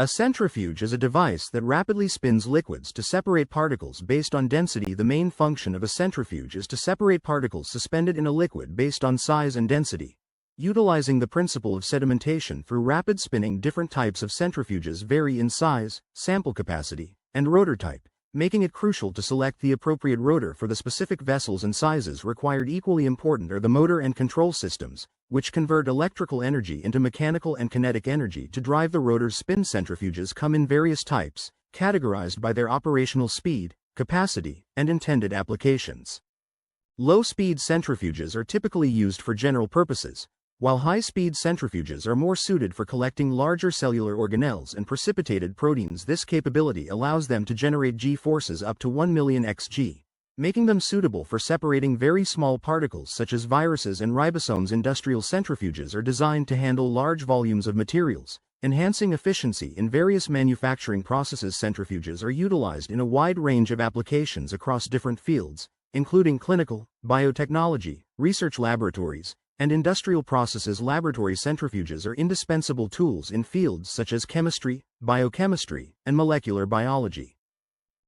A centrifuge is a device that rapidly spins liquids to separate particles based on density. The main function of a centrifuge is to separate particles suspended in a liquid based on size and density. Utilizing the principle of sedimentation through rapid spinning, different types of centrifuges vary in size, sample capacity, and rotor type, making it crucial to select the appropriate rotor for the specific vessels and sizes required. Equally important are the motor and control systems, which convert electrical energy into mechanical and kinetic energy to drive the rotor's spin. Centrifuges come in various types, categorized by their operational speed, capacity, and intended applications. Low-speed centrifuges are typically used for general purposes, while high-speed centrifuges are more suited for collecting larger cellular organelles and precipitated proteins. This capability allows them to generate g-forces up to 1 million xg, making them suitable for separating very small particles such as viruses and ribosomes. Industrial centrifuges are designed to handle large volumes of materials, enhancing efficiency in various manufacturing processes. Centrifuges are utilized in a wide range of applications across different fields, including clinical, biotechnology, research laboratories, and industrial processes. Laboratory centrifuges are indispensable tools in fields such as chemistry, biochemistry, and molecular biology.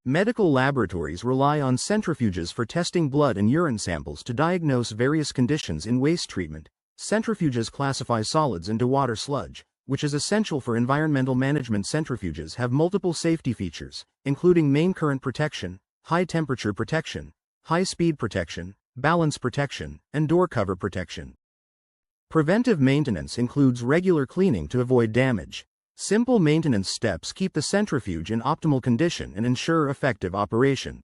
Medical laboratories rely on centrifuges for testing blood and urine samples to diagnose various conditions. In waste treatment, centrifuges classify solids into water sludge, which is essential for environmental management. Centrifuges have multiple safety features, including main current protection, high temperature protection, high speed protection, balance protection, and door cover protection. Preventive maintenance includes regular cleaning to avoid damage. Simple maintenance steps keep the centrifuge in optimal condition and ensure effective operation.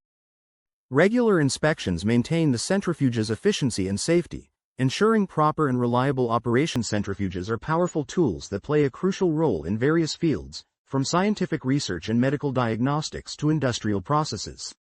Regular inspections maintain the centrifuge's efficiency and safety, ensuring proper and reliable operation. Centrifuges are powerful tools that play a crucial role in various fields, from scientific research and medical diagnostics to industrial processes.